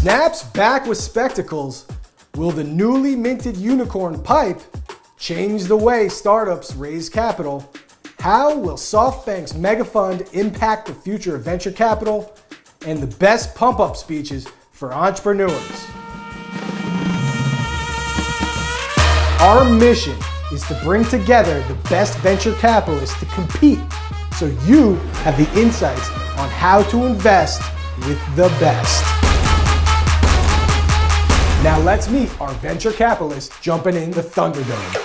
Snaps back with spectacles. Will the newly minted unicorn pipe change the way startups raise capital? How will SoftBank's mega fund impact the future of venture capital? And the best pump-up speeches for entrepreneurs. Our mission is to bring together the best venture capitalists to compete so you have the insights on how to invest with the best. Now let's meet our venture capitalists jumping in the Thunderdome.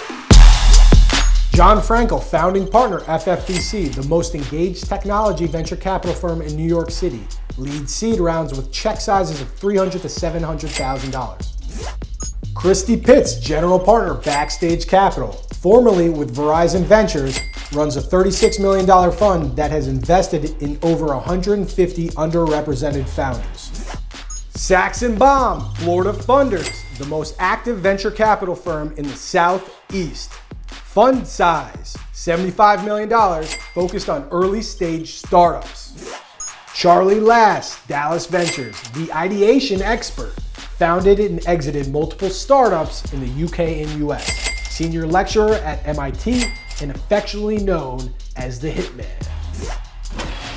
John Frankel, founding partner, FFVC, the most engaged technology venture capital firm in New York City. Leads seed rounds with check sizes of $300,000 to $700,000. Christy Pitts, general partner, Backstage Capital, formerly with Verizon Ventures, runs a $36 million fund that has invested in over 150 underrepresented founders. Saxon Baum, Florida Funders, the most active venture capital firm in the Southeast. Fund size, $75 million, focused on early stage startups. Charlie Lass, Dallas Ventures, the ideation expert, founded and exited multiple startups in the UK and US. Senior lecturer at MIT and affectionately known as the Hitman.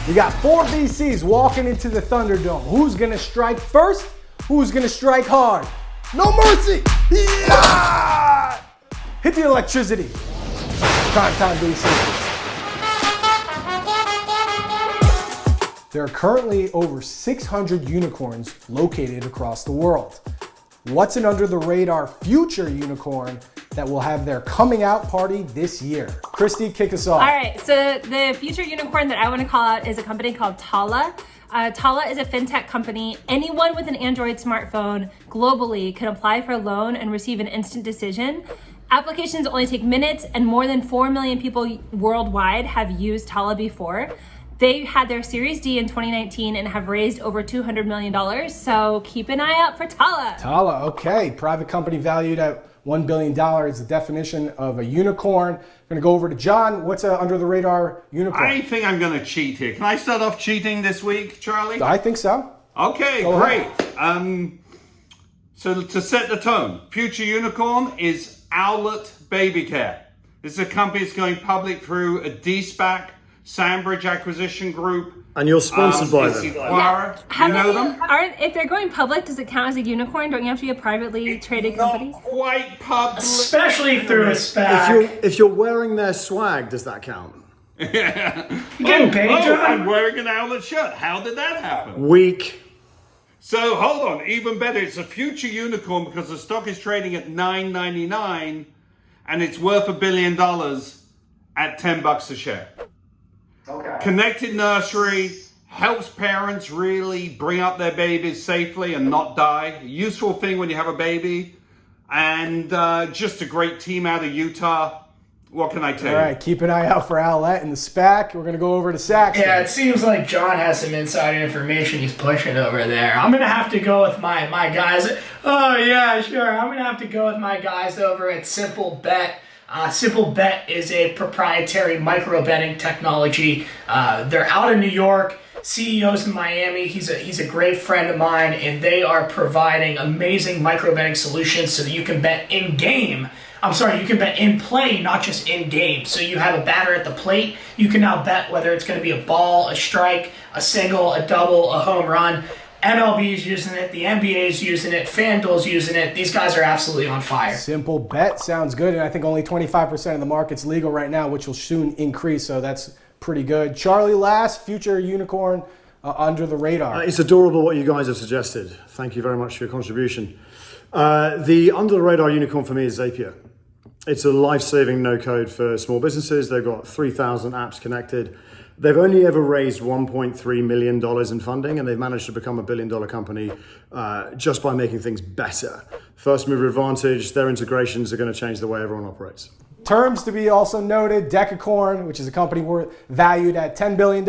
We got 4 VCs walking into the Thunderdome. Who's gonna strike first? Who's gonna strike hard? No mercy! Yeah! Hit the electricity. Primetime VC. There are currently over 600 unicorns located across the world. What's an under-the-radar future unicorn that will have their coming out party this year? Christy, kick us off. All right, so the future unicorn that I want to call out is a company called Tala. Tala is a fintech company. Anyone with an Android smartphone globally can apply for a loan and receive an instant decision. Applications only take minutes, and more than 4 million people worldwide have used Tala before. They had their Series D in 2019 and have raised over $200 million, so keep an eye out for Tala. Tala, okay. Private company valued at $1 billion is the definition of a unicorn. I'm gonna go over to John. What's a under the radar unicorn? I think I'm gonna cheat here. Can I start off cheating this week, Charlie? I think so. Okay, Go great. ahead. So to set the tone, future unicorn is Owlet Baby Care. This is a company that's going public through a D-SPAC, Sandbridge Acquisition Group. And you're sponsored by them. You know them? If they're going public, does it count as a unicorn? Don't you have to be a privately traded company? Not quite public. Especially through a SPAC. If you're wearing their swag, does that count? You getting paid, John? I'm wearing an Owlet shirt. How did that happen? Weak. So hold on, even better, it's a future unicorn because the stock is trading at $9.99 and it's worth $1 billion at $10 a share. Okay. Connected nursery helps parents really bring up their babies safely and not die. Useful thing when you have a baby. And just a great team out of Utah. What can I tell you? All right, keep an eye out for Owlet and the SPAC. We're gonna go over to Saxon. Yeah, it seems like John has some insider information he's pushing over there. I'm going to have to go with my guys. Oh, yeah, sure. I'm going to have to go with my guys over at Simple Bet. Simple Bet is a proprietary micro betting technology. They're out of New York. CEO's in Miami. He's a great friend of mine, and they are providing amazing micro betting solutions so that you can bet in game. You can bet in play, not just in game. So you have a batter at the plate. You can now bet whether it's going to be a ball, a strike, a single, a double, a home run. MLB is using it. The NBA is using it. FanDuel's using it. These guys are absolutely on fire. Simple Bet sounds good, and I think only 25% of the market's legal right now, which will soon increase, so that's pretty good. Charlie Lass, future unicorn, under the radar. It's adorable what you guys have suggested. Thank you very much for your contribution. The under the radar unicorn for me is Zapier. It's a life-saving no-code for small businesses. They've got 3,000 apps connected. They've only ever raised $1.3 million in funding, and they've managed to become a billion-dollar company just by making things better. First mover advantage, their integrations are going to change the way everyone operates. Terms to be also noted, Decacorn, which is a company valued at $10 billion,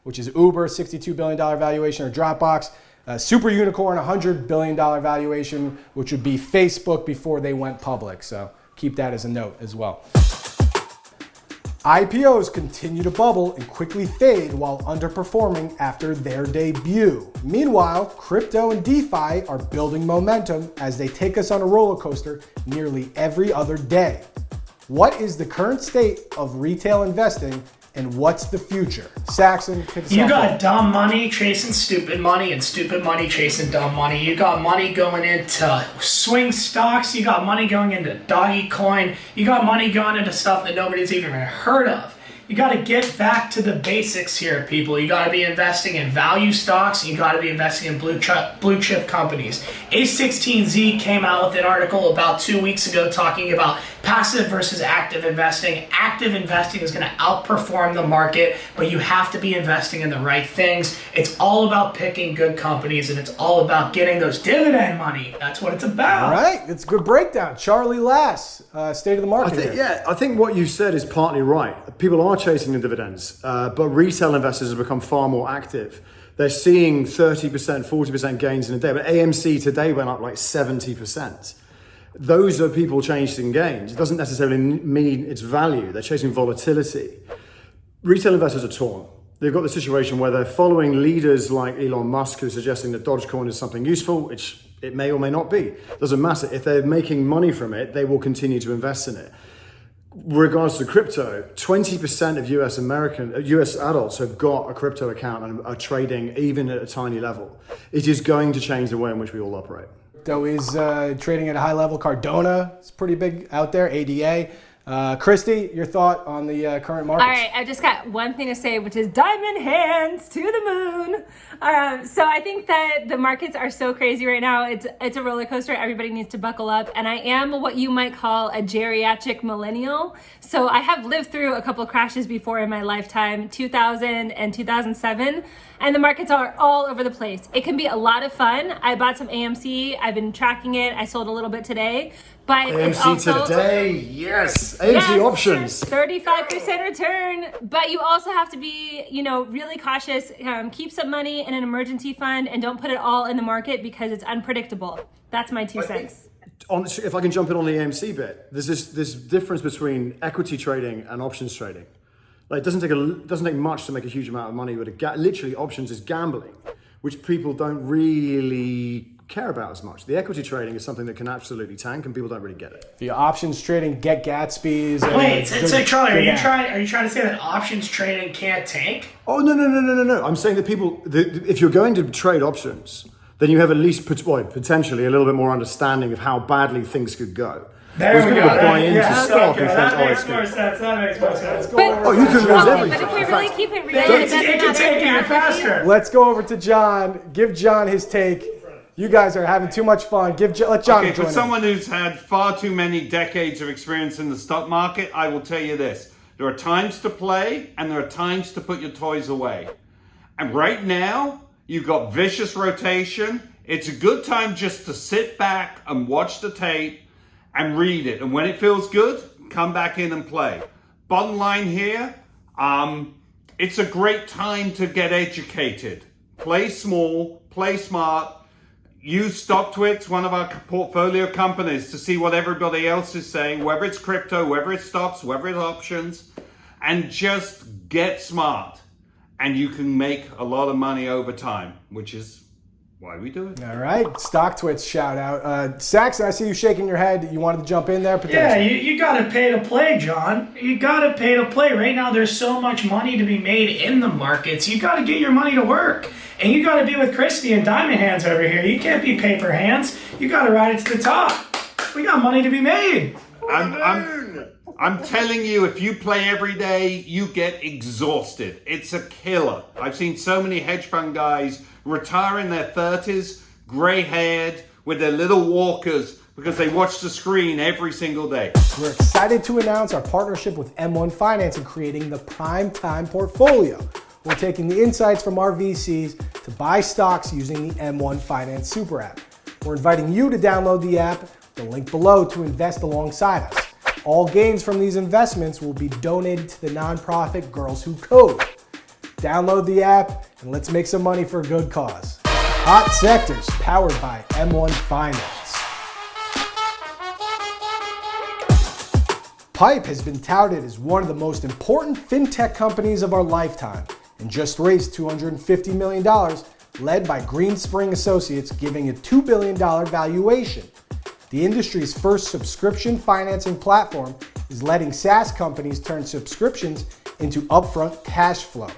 which is Uber, $62 billion valuation, or Dropbox. Super Unicorn, $100 billion valuation, which would be Facebook before they went public. So keep that as a note as well. IPOs continue to bubble and quickly fade while underperforming after their debut. Meanwhile, crypto and DeFi are building momentum as they take us on a roller coaster nearly every other day. What is the current state of retail investing and what's the future? Saxon, kick us off. You got dumb money chasing stupid money and stupid money chasing dumb money. You got money going into swing stocks. You got money going into doggy coin. You got money going into stuff that nobody's even heard of. You got to get back to the basics here, people. You got to be investing in value stocks, and you got to be investing in blue chip companies. A16Z came out with an article about 2 weeks ago talking about passive versus active investing. Active investing is going to outperform the market, but you have to be investing in the right things. It's all about picking good companies, and it's all about getting those dividend money. That's what it's about. All right, it's a good breakdown. Charlie Lass, state of the market here. I think what you said is partly right. People are chasing the dividends, but retail investors have become far more active. They're seeing 30%, 40% gains in a day, but AMC today went up like 70%. Those are people chasing gains. It doesn't necessarily mean it's value. They're chasing volatility. Retail investors are torn. They've got the situation where they're following leaders like Elon Musk, who's suggesting that Dogecoin is something useful, which it may or may not be. Doesn't matter. If they're making money from it, they will continue to invest in it. Regards to crypto, 20% of US adults have got a crypto account and are trading even at a tiny level. It is going to change the way in which we all operate. Crypto is trading at a high level. Cardona is pretty big out there. ADA. Christy, your thought on the current market? All right, I just got one thing to say, which is diamond hands to the moon. So I think that the markets are so crazy right now. It's a roller coaster. Everybody needs to buckle up. And I am what you might call a geriatric millennial. So I have lived through a couple of crashes before in my lifetime, 2000 and 2007. And the markets are all over the place. It can be a lot of fun. I bought some AMC. I've been tracking it. I sold a little bit today. But it's AMC also, today, yes. AMC options. 35% return. But you also have to be, really cautious. Keep some money in an emergency fund and don't put it all in the market because it's unpredictable. That's my 2 cents. If I can jump in on the AMC bit, there's this difference between equity trading and options trading. Like, it doesn't take much to make a huge amount of money with literally options is gambling, which people don't really care about as much. The equity trading is something that can absolutely tank, and people don't really get it. The options trading, get Gatsby's. Wait, so Charlie, are you trying to say that options trading can't tank? Oh no! I'm saying that if you're going to trade options, then you have at least potentially a little bit more understanding of how badly things could go. There we go. Buy into stock and think, that makes more sense. That makes more sense. You can lose everything. But if we really keep it real, it can take even faster. Let's go over to John. Give John his take. You guys are having too much fun. Let John join for someone who's had far too many decades of experience in the stock market, I will tell you this. There are times to play and there are times to put your toys away. And right now, you've got vicious rotation. It's a good time just to sit back and watch the tape and read it. And when it feels good, come back in and play. Bottom line here, it's a great time to get educated. Play small, play smart. Use StockTwits, one of our portfolio companies, to see what everybody else is saying, whether it's crypto, whether it's stocks, whether it's options, and just get smart. And you can make a lot of money over time, which is why we do it. All right, StockTwits shout out. Saxon, I see you shaking your head. You wanted to jump in there potentially? Yeah, you got to pay to play, John. You got to pay to play. Right now, there's so much money to be made in the markets. You got to get your money to work. And you got to be with Christy and Diamond Hands over here. You can't be paper hands. You got to ride it to the top. We got money to be made. I'm telling you, if you play every day, you get exhausted. It's a killer. I've seen so many hedge fund guys retire in their 30s, gray-haired, with their little walkers because they watch the screen every single day. We're excited to announce our partnership with M1 Finance in creating the Prime Time Portfolio. We're taking the insights from our VCs to buy stocks using the M1 Finance Super App. We're inviting you to download the app, the link below, to invest alongside us. All gains from these investments will be donated to the nonprofit Girls Who Code. Download the app and let's make some money for a good cause. Hot Sectors, powered by M1 Finance. Pipe has been touted as one of the most important fintech companies of our lifetime and just raised $250 million, led by Greenspring Associates, giving a $2 billion valuation. The industry's first subscription financing platform is letting SaaS companies turn subscriptions into upfront cash flow.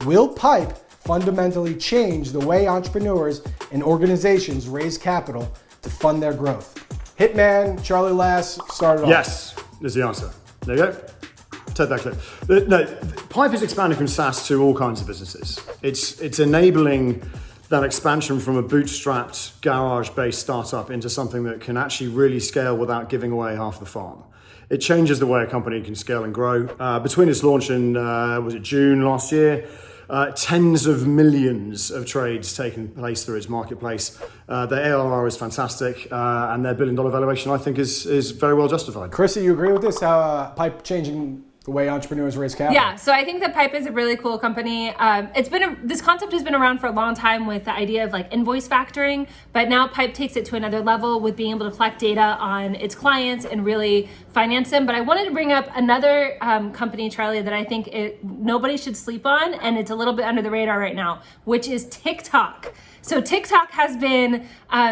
Will Pipe fundamentally change the way entrepreneurs and organizations raise capital to fund their growth? Hitman, Charlie Lass, started off. Yes, is the answer. There you go. Take that clip. No, Pipe is expanding from SaaS to all kinds of businesses. It's enabling that expansion from a bootstrapped, garage-based startup into something that can actually really scale without giving away half the farm. It changes the way a company can scale and grow. Between its launch in, was it June last year, tens of millions of trades taking place through its marketplace. Their ARR is fantastic, and their $1 billion valuation, I think, is very well justified. Chrissy, you agree with this? How Pipe changing the way entrepreneurs raise capital? Yeah, so I think that Pipe is a really cool company. This concept has been around for a long time with the idea of like invoice factoring, but now Pipe takes it to another level with being able to collect data on its clients and really finance them. But I wanted to bring up another company, Charlie, that I think nobody should sleep on, and it's a little bit under the radar right now, which is TikTok. So TikTok has been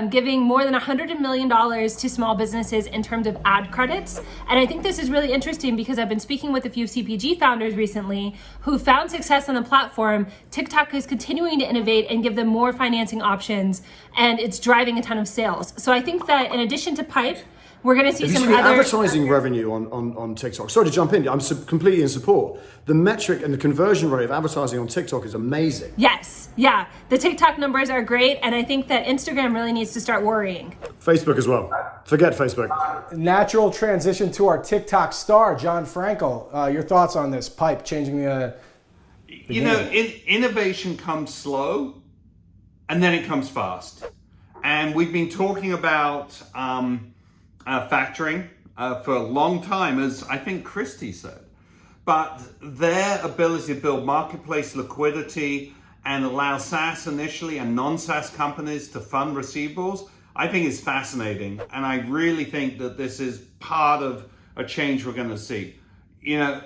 giving more than $100 million to small businesses in terms of ad credits. And I think this is really interesting because I've been speaking with a few CPG founders recently who found success on the platform. TikTok is continuing to innovate and give them more financing options, and it's driving a ton of sales. So I think that in addition to Pipe, we're going to see some other advertising revenue on TikTok. Sorry to jump in. I'm completely in support. The metric and the conversion rate of advertising on TikTok is amazing. Yes. Yeah. The TikTok numbers are great. And I think that Instagram really needs to start worrying. Facebook as well. Forget Facebook. Natural transition to our TikTok star, John Frankel. Your thoughts on this? Pipe changing the You know, innovation comes slow and then it comes fast. And we've been talking about factoring for a long time, as I think Christy said. But their ability to build marketplace liquidity and allow SaaS initially and non-SaaS companies to fund receivables, I think is fascinating. And I really think that this is part of a change we're going to see. You know,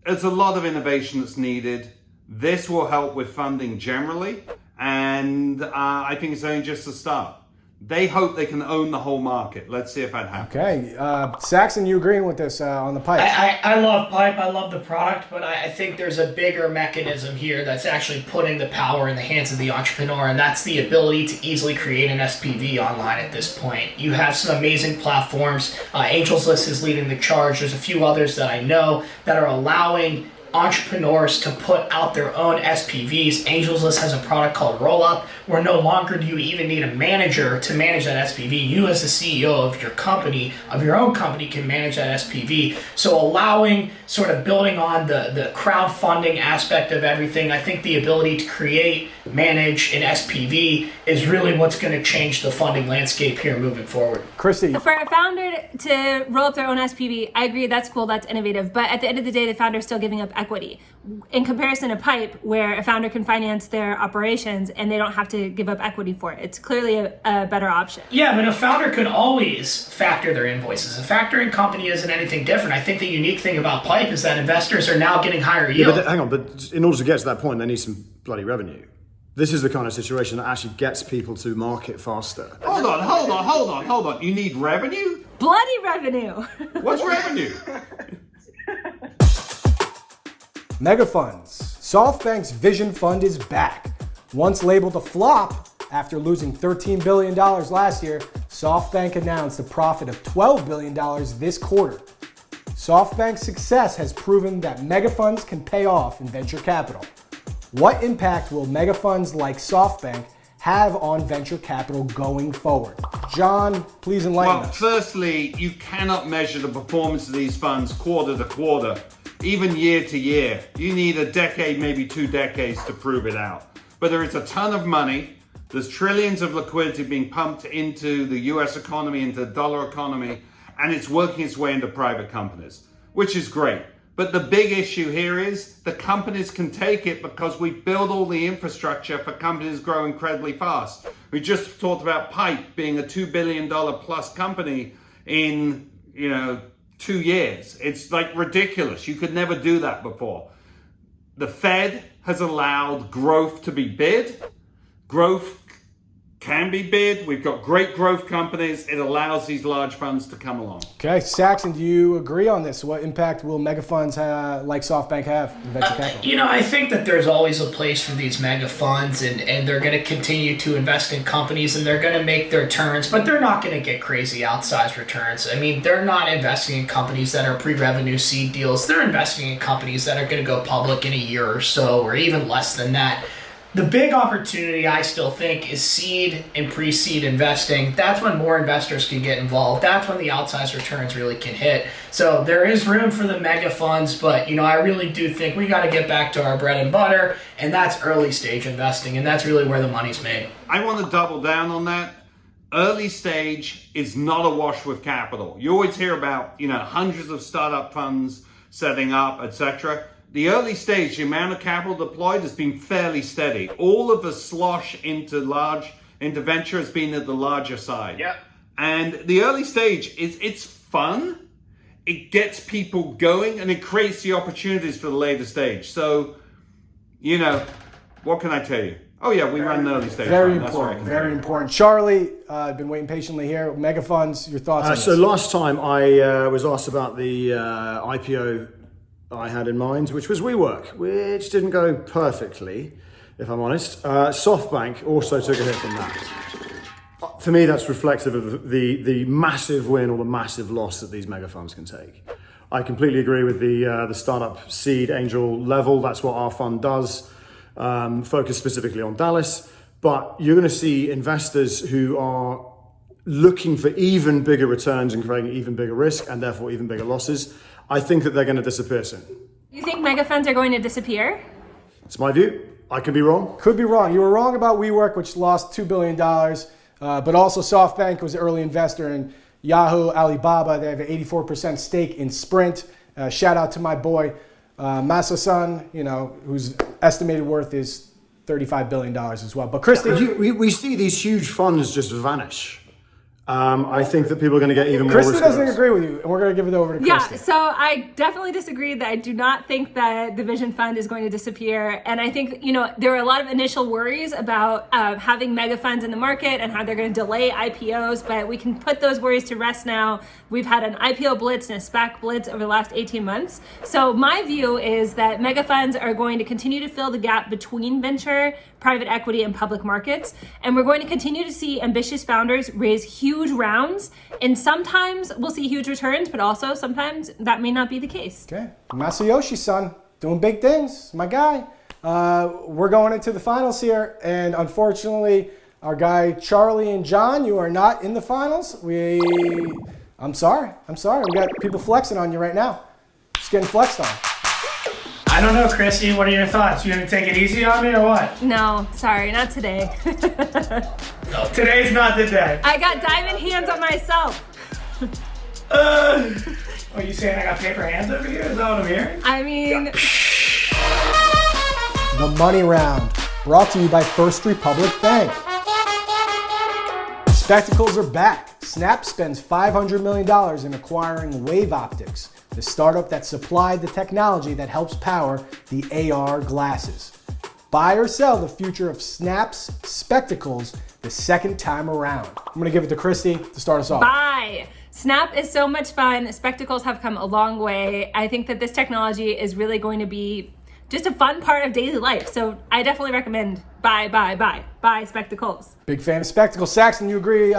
there's a lot of innovation that's needed. This will help with funding generally. And I think it's only just the start. They hope they can own the whole market. Let's see if that happens. Okay. Saxon, you agreeing with this on the Pipe? I love Pipe. I love the product, but I think there's a bigger mechanism here that's actually putting the power in the hands of the entrepreneur, and that's the ability to easily create an SPV online at this point. You have some amazing platforms. Angels List is leading the charge. There's a few others that I know that are allowing entrepreneurs to put out their own SPVs. Angels List has a product called Roll Up, where no longer do you even need a manager to manage that SPV. You as the CEO of your company, of your own company, can manage that SPV. So allowing, sort of building on the crowdfunding aspect of everything, I think the ability to create, manage an SPV is really what's going to change the funding landscape here moving forward. Christy. For a founder to roll up their own SPV, I agree, that's cool, that's innovative. But at the end of the day, the founder is still giving up equity. In comparison to Pipe, where a founder can finance their operations and they don't have to give up equity for it. It's clearly a better option. Yeah, but a founder could always factor their invoices. A factoring company isn't anything different. I think the unique thing about Pipe is that investors are now getting higher yield. Yeah, but hang on, but in order to get to that point, they need some bloody revenue. This is the kind of situation that actually gets people to market faster. Hold on. You need revenue? Bloody revenue. What's revenue? Mega funds. SoftBank's Vision Fund is back. Once labeled a flop after losing $13 billion last year, SoftBank announced a profit of $12 billion this quarter. SoftBank's success has proven that mega funds can pay off in venture capital. What impact will mega funds like SoftBank have on venture capital going forward? John, please enlighten us. Firstly, you cannot measure the performance of these funds quarter to quarter, even year to year. You need a decade, maybe 2 decades to prove it out. But there is a ton of money. There's trillions of liquidity being pumped into the US economy, into the dollar economy, and it's working its way into private companies, which is great. But the big issue here is the companies can take it because we build all the infrastructure for companies to grow incredibly fast. We just talked about Pipe being a $2 billion plus company in, 2 years. It's like ridiculous. You could never do that before. The Fed has allowed growth to be bid. Growth can be bid. We've got great growth companies. It allows these large funds to come along. Okay, Saxon, do you agree on this? What impact will mega funds like SoftBank have in venture capital? I think that there's always a place for these mega funds, and they're going to continue to invest in companies, and they're going to make their returns, but they're not going to get crazy outsized returns. I mean, they're not investing in companies that are pre-revenue seed deals. They're investing in companies that are going to go public in a year or so, or even less than that. The big opportunity, I still think, is seed and pre-seed investing. That's when more investors can get involved. That's when the outsized returns really can hit. So there is room for the mega funds, but I really do think we got to get back to our bread and butter, and that's early stage investing, and that's really where the money's made. I want to double down on that. Early stage is not awash with capital. You always hear about, hundreds of startup funds setting up, etc. The early stage, the amount of capital deployed has been fairly steady. All of the slosh into venture has been at the larger side. Yep. And the early stage it's fun. It gets people going, and it creates the opportunities for the later stage. So, what can I tell you? Oh yeah, we run the early stage. Very important. Very important. Charlie, I've been waiting patiently here. Mega funds, your thoughts on this? So last time I was asked about the IPO I had in mind, which was WeWork, which didn't go perfectly, if I'm honest. SoftBank also took a hit from that. For me, that's reflective of the massive win or the massive loss that these mega funds can take. I completely agree with the startup seed angel level. That's what our fund does, focus specifically on Dallas. But you're going to see investors who are looking for even bigger returns and creating even bigger risk and therefore even bigger losses. I think that they're going to disappear soon. You think mega funds are going to disappear? It's my view. I could be wrong. Could be wrong. You were wrong about WeWork, which lost $2 billion, but also SoftBank was an early investor in Yahoo, Alibaba. They have an 84% stake in Sprint. Shout out to my boy, Masa-san, whose estimated worth is $35 billion as well. But Christy... We see these huge funds just vanish. I think that people are going to get even more Christy risk. doesn't agree with you, and we're going to give it over to Christy. Yeah, so I definitely disagree that I do not think that the Vision Fund is going to disappear. And I think, there are a lot of initial worries about having mega funds in the market and how they're going to delay IPOs, but we can put those worries to rest now. We've had an IPO blitz and a SPAC blitz over the last 18 months. So my view is that mega funds are going to continue to fill the gap between venture, private equity, and public markets. And we're going to continue to see ambitious founders raise huge rounds. And sometimes we'll see huge returns, but also sometimes that may not be the case. Okay. Masayoshi-san, doing big things. My guy. We're going into the finals here. And unfortunately, our guy Charlie and John, you are not in the finals. I'm sorry. We got people flexing on you right now. Just getting flexed on. I don't know, Christy. What are your thoughts? You gonna take it easy on me or what? No, sorry, not today. No, today's not the day. I got diamond hands on myself. What, you saying I got paper hands over here? Is that what I'm hearing? I mean... The Money Round, brought to you by First Republic Bank. Spectacles are back. Snap spends $500 million in acquiring Wave Optics, the startup that supplied the technology that helps power the AR glasses. Buy or sell the future of Snap's spectacles the second time around. I'm gonna give it to Christy to start us off. Buy! Snap is so much fun. Spectacles have come a long way. I think that this technology is really going to be just a fun part of daily life. So I definitely recommend buy spectacles. Big fan of spectacles. Saxon, you agree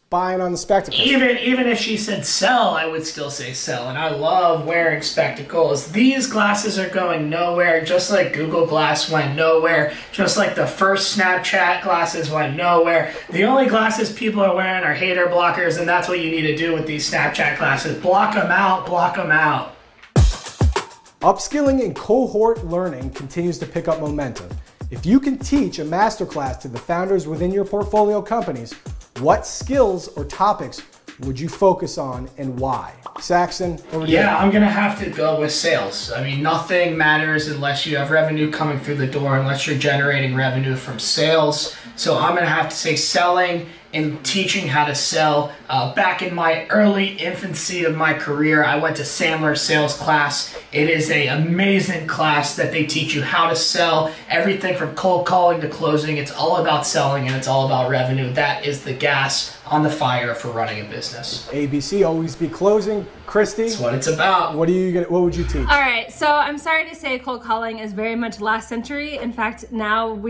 buying on the spectacles? Even if she said sell, I would still say sell. And I love wearing spectacles. These glasses are going nowhere, just like Google Glass went nowhere, just like the first Snapchat glasses went nowhere. The only glasses people are wearing are hater blockers, and that's what you need to do with these Snapchat glasses. Block them out, block them out. Upskilling and cohort learning continues to pick up momentum. If you can teach a masterclass to the founders within your portfolio companies, what skills or topics would you focus on and why? Saxon, over to you. Yeah, I'm going to have to go with sales. I mean, nothing matters unless you have revenue coming through the door, unless you're generating revenue from sales. So I'm going to have to say selling in teaching how to sell. Back in my early infancy of my career, I went to Sandler's sales class. It is an amazing class that they teach you how to sell, everything from cold calling to closing. It's all about selling and it's all about revenue. That is the gas on the fire for running a business. ABC, always be closing. Christy, That's what it's about. what would you teach? All right, so I'm sorry to say cold calling is very much last century. In fact, now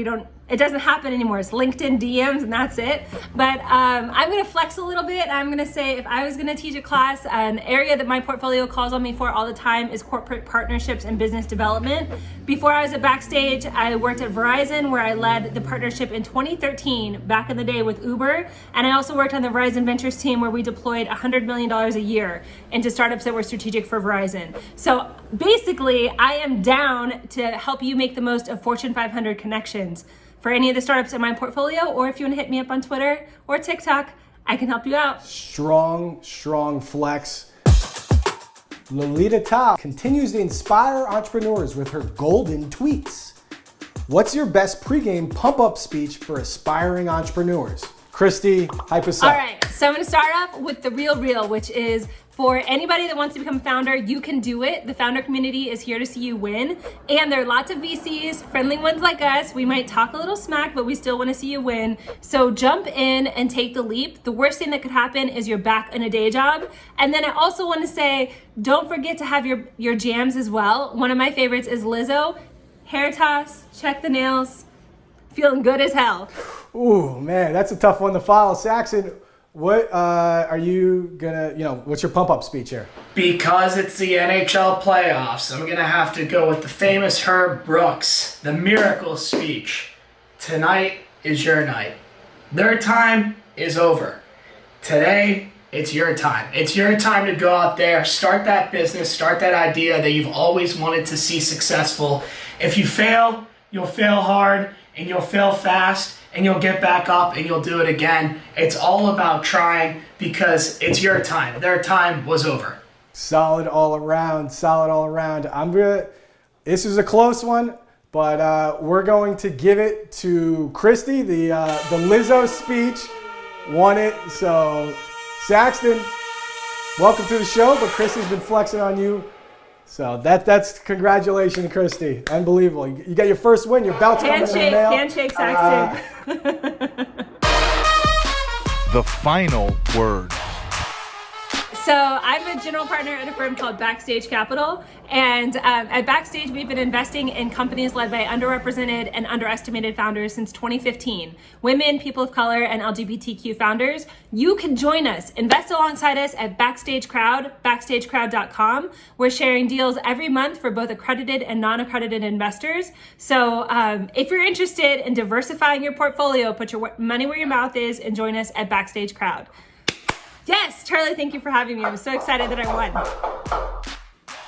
it doesn't happen anymore. It's LinkedIn DMs and that's it. But I'm gonna flex a little bit. I'm gonna say if I was gonna teach a class, an area that my portfolio calls on me for all the time is corporate partnerships and business development. Before I was at Backstage, I worked at Verizon where I led the partnership in 2013, back in the day with Uber. And I also worked on the Verizon Ventures team where we deployed $100 million a year into startups that were strategic for Verizon. So basically, I am down to help you make the most of Fortune 500 connections for any of the startups in my portfolio, or if you want to hit me up on Twitter or TikTok, I can help you out. Strong flex. Lolita Top continues to inspire entrepreneurs with her golden tweets. What's your best pregame pump-up speech for aspiring entrepreneurs? Christy, hype us up. All right, so I'm gonna start off with the real, which is for anybody that wants to become a founder, you can do it. The founder community is here to see you win. And there are lots of VCs, friendly ones like us. We might talk a little smack, but we still wanna see you win. So jump in and take the leap. The worst thing that could happen is you're back in a day job. And then I also wanna say, don't forget to have your jams as well. One of my favorites is Lizzo. Hair toss, check the nails, feeling good as hell. Ooh, man, that's a tough one to follow. Saxon, what are you gonna, what's your pump-up speech here? Because it's the NHL playoffs, I'm going to have to go with the famous Herb Brooks, the miracle speech. Tonight is your night. Their time is over. Today, it's your time. It's your time to go out there, start that business, start that idea that you've always wanted to see successful. If you fail, you'll fail hard and you'll fail fast. And you'll get back up and you'll do it again. It's all about trying because it's your time. Their time was over. Solid all around. This is a close one, but we're going to give it to Christy. The Lizzo speech won it. So Saxton, welcome to the show, but Christy's been flexing on you. So that's congratulations, Christy. Unbelievable. You got your first win. Your belt's coming in the mail. Handshake, Saxton. The final word. So I'm a general partner at a firm called Backstage Capital. And at Backstage, we've been investing in companies led by underrepresented and underestimated founders since 2015. Women, people of color, and LGBTQ founders. You can join us. Invest alongside us at Backstage Crowd, backstagecrowd.com. We're sharing deals every month for both accredited and non-accredited investors. So if you're interested in diversifying your portfolio, put your money where your mouth is and join us at Backstage Crowd. Yes, Charlie, thank you for having me. I'm so excited that I won.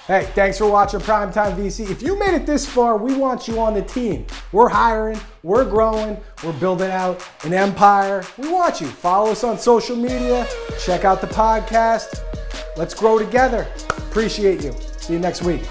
Hey, thanks for watching Primetime VC. If you made it this far, we want you on the team. We're hiring, we're growing, we're building out an empire. We want you. Follow us on social media, check out the podcast. Let's grow together. Appreciate you. See you next week.